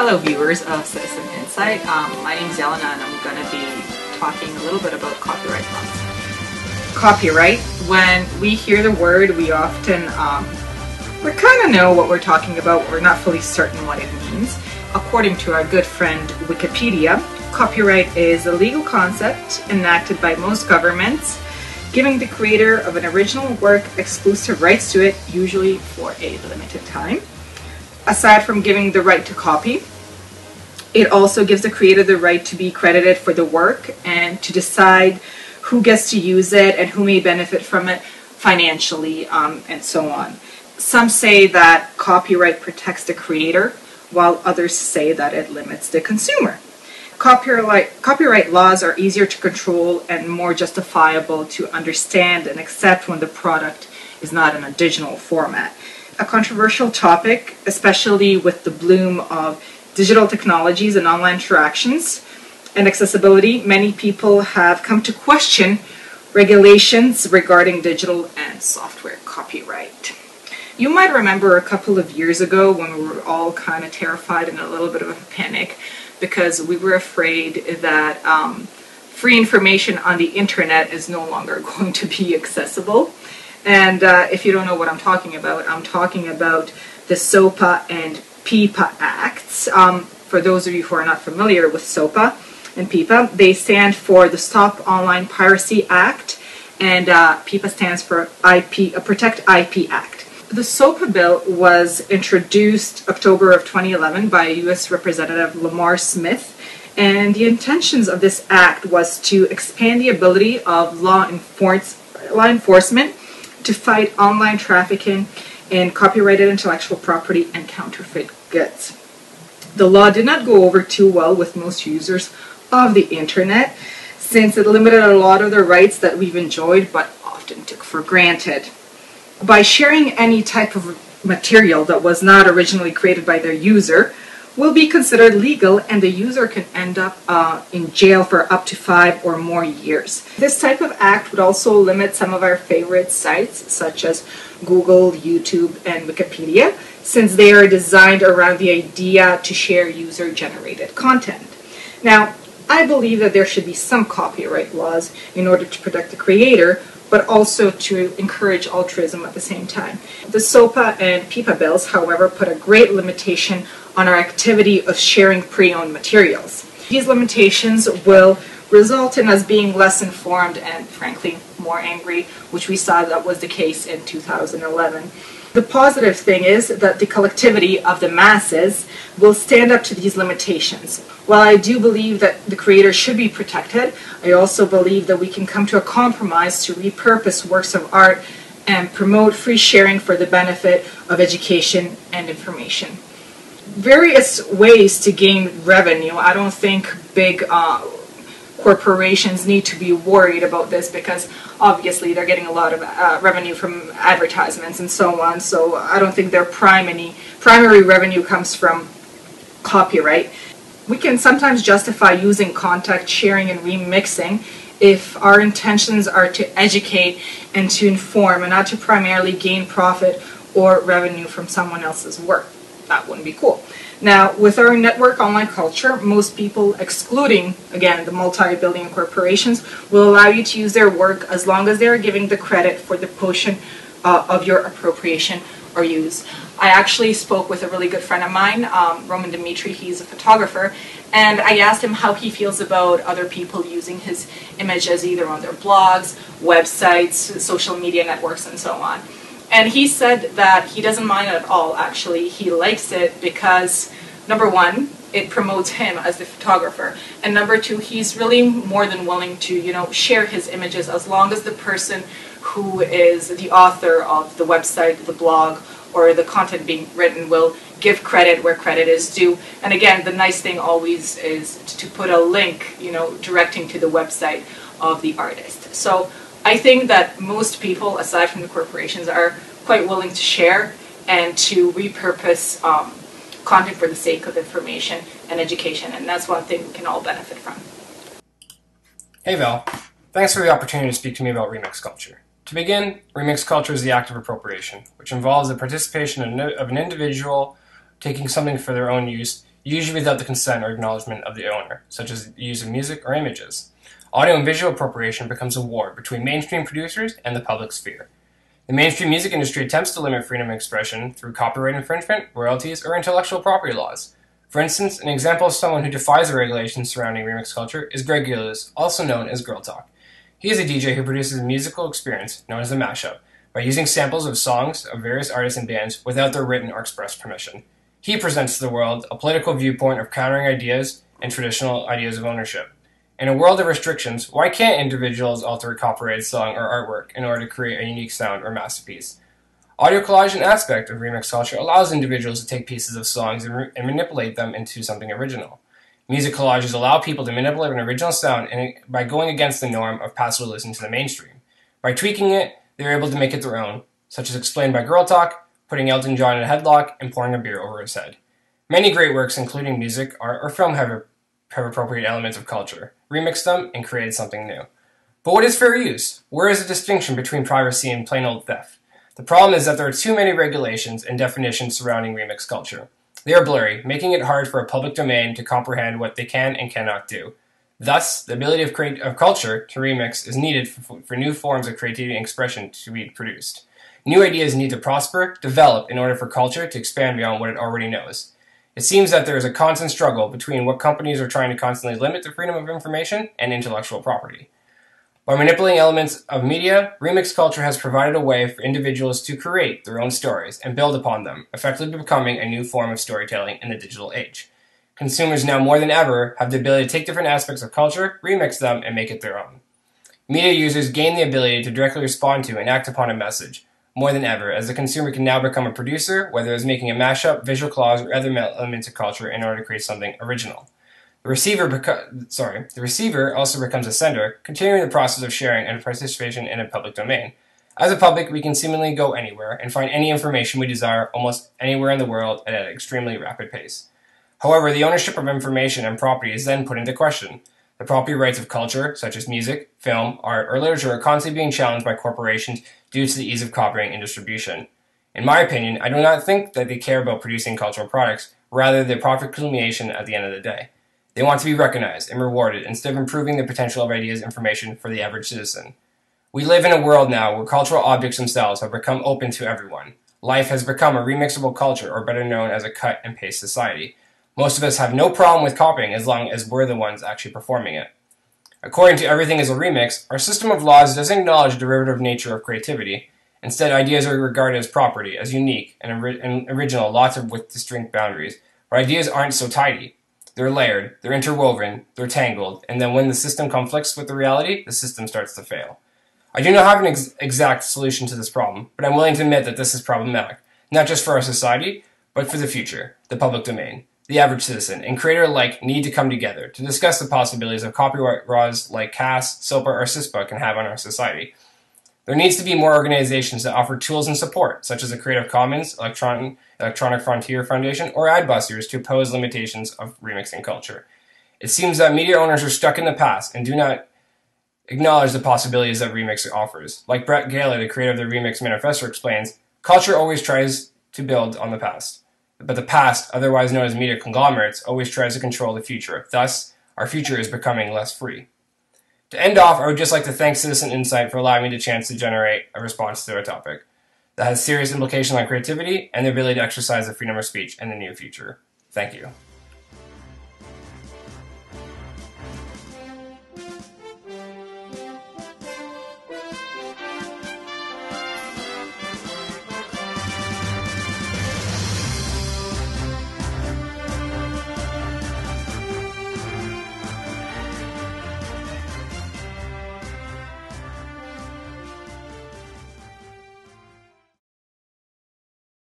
Hello viewers of Citizen Insight. My name is Yelena and I'm going to be talking a little bit about copyright laws. Copyright, when we hear the word, we often we kind of know what we're talking about. We're not fully certain what it means. According to our good friend Wikipedia, copyright is a legal concept enacted by most governments, giving the creator of an original work exclusive rights to it, usually for a limited time. Aside from giving the right to copy, it also gives the creator the right to be credited for the work and to decide who gets to use it and who may benefit from it financially, and so on. Some say that copyright protects the creator, while others say that it limits the consumer. Copyright laws are easier to control and more justifiable to understand and accept when the product is not in a digital format. A controversial topic, especially with the bloom of digital technologies and online interactions and accessibility, many people have come to question regulations regarding digital and software copyright. You might remember a couple of years ago when we were all kind of terrified and a little bit of a panic because we were afraid that free information on the internet is no longer going to be accessible. And if you don't know what I'm talking about the SOPA and PIPA Acts. For those of you who are not familiar with SOPA and PIPA, they stand for the Stop Online Piracy Act, and PIPA stands for Protect IP Act. The SOPA bill was introduced October of 2011 by U.S. Representative Lamar Smith, and the intentions of this act was to expand the ability of law enforcement to fight online trafficking in copyrighted intellectual property and counterfeit goods. The law did not go over too well with most users of the internet, since it limited a lot of the rights that we've enjoyed but often took for granted. By sharing any type of material that was not originally created by their user will be considered legal, and the user can end up in jail for up to 5 or more years. This type of act would also limit some of our favorite sites such as Google, YouTube, and Wikipedia, since they are designed around the idea to share user-generated content. Now, I believe that there should be some copyright laws in order to protect the creator, but also to encourage altruism at the same time. The SOPA and PIPA bills, however, put a great limitation on our activity of sharing pre-owned materials. These limitations will result in us being less informed and, frankly, more angry, which we saw that was the case in 2011. The positive thing is that the collectivity of the masses will stand up to these limitations. While I do believe that the creator should be protected, I also believe that we can come to a compromise to repurpose works of art and promote free sharing for the benefit of education and information. Various ways to gain revenue. I don't think big corporations need to be worried about this because obviously they're getting a lot of revenue from advertisements and so on, so I don't think their primary revenue comes from copyright. We can sometimes justify using content sharing and remixing if our intentions are to educate and to inform and not to primarily gain profit or revenue from someone else's work. That wouldn't be cool. Now, with our network online culture, most people, excluding, again, the multi-billion corporations, will allow you to use their work as long as they are giving the credit for the portion of your appropriation or use. I actually spoke with a really good friend of mine, Roman Dimitri. He's a photographer, and I asked him how he feels about other people using his images either on their blogs, websites, social media networks, and so on. And he said that he doesn't mind it at all, actually. He likes it because, number one, it promotes him as the photographer. And number two, he's really more than willing to, share his images as long as the person who is the author of the website, the blog, or the content being written will give credit where credit is due. And again, the nice thing always is to put a link, directing to the website of the artist. So I think that most people, aside from the corporations, are quite willing to share and to repurpose content for the sake of information and education, and that's one thing we can all benefit from. Hey Val, thanks for the opportunity to speak to me about remix culture. To begin, remix culture is the act of appropriation, which involves the participation of an individual taking something for their own use, usually without the consent or acknowledgement of the owner, such as the use of music or images. Audio and visual appropriation becomes a war between mainstream producers and the public sphere. The mainstream music industry attempts to limit freedom of expression through copyright infringement, royalties, or intellectual property laws. For instance, an example of someone who defies the regulations surrounding remix culture is Greg Gillis, also known as Girl Talk. He is a DJ who produces a musical experience known as a mashup, by using samples of songs of various artists and bands without their written or expressed permission. He presents to the world a political viewpoint of countering ideas and traditional ideas of ownership. In a world of restrictions, why can't individuals alter a copyrighted song or artwork in order to create a unique sound or masterpiece? Audio collage, an aspect of remix culture, allows individuals to take pieces of songs and manipulate them into something original. Music collages allow people to manipulate an original sound by going against the norm of passively listening to the mainstream. By tweaking it, they're able to make it their own, such as explained by Girl Talk, putting Elton John in a headlock and pouring a beer over his head. Many great works, including music, art, or film, have appropriated elements of culture, remixed them, and created something new. But what is fair use? Where is the distinction between piracy and plain old theft? The problem is that there are too many regulations and definitions surrounding remix culture. They are blurry, making it hard for a public domain to comprehend what they can and cannot do. Thus, the ability of culture to remix is needed for new forms of creativity and expression to be produced. New ideas need to prosper, develop, in order for culture to expand beyond what it already knows. It seems that there is a constant struggle between what companies are trying to constantly limit the freedom of information and intellectual property. By manipulating elements of media, remix culture has provided a way for individuals to create their own stories and build upon them, effectively becoming a new form of storytelling in the digital age. Consumers now more than ever have the ability to take different aspects of culture, remix them, and make it their own. Media users gain the ability to directly respond to and act upon a message more than ever, as the consumer can now become a producer, whether it's making a mashup, visual collage, or other elements of culture in order to create something original. The receiver also becomes a sender, continuing the process of sharing and participation in a public domain. As a public, we can seemingly go anywhere and find any information we desire almost anywhere in the world at an extremely rapid pace. However, the ownership of information and property is then put into question. The property rights of culture, such as music, film, art, or literature, are constantly being challenged by corporations due to the ease of copying and distribution. In my opinion, I do not think that they care about producing cultural products, rather the profit accumulation at the end of the day. They want to be recognized and rewarded instead of improving the potential of ideas and information for the average citizen. We live in a world now where cultural objects themselves have become open to everyone. Life has become a remixable culture, or better known as a cut and paste society. Most of us have no problem with copying as long as we're the ones actually performing it. According to Everything is a Remix, our system of laws doesn't acknowledge the derivative nature of creativity. Instead, ideas are regarded as property, as unique and original, with distinct boundaries. But ideas aren't so tidy. They're layered, they're interwoven, they're tangled, and then when the system conflicts with the reality, the system starts to fail. I do not have an exact solution to this problem, but I'm willing to admit that this is problematic, not just for our society, but for the future, the public domain. The average citizen and creator alike need to come together to discuss the possibilities of copyright laws like CAS, SOPA, or CISPA can have on our society. There needs to be more organizations that offer tools and support, such as the Creative Commons, Electronic Frontier Foundation, or Adbusters to oppose limitations of remixing culture. It seems that media owners are stuck in the past and do not acknowledge the possibilities that remix offers. Like Brett Gaylor, the creator of the Remix Manifesto, explains, culture always tries to build on the past. But the past, otherwise known as media conglomerates, always tries to control the future. Thus, our future is becoming less free. To end off, I would just like to thank Citizen Insight for allowing me the chance to generate a response to a topic that has serious implications on creativity and the ability to exercise the freedom of speech in the near future. Thank you.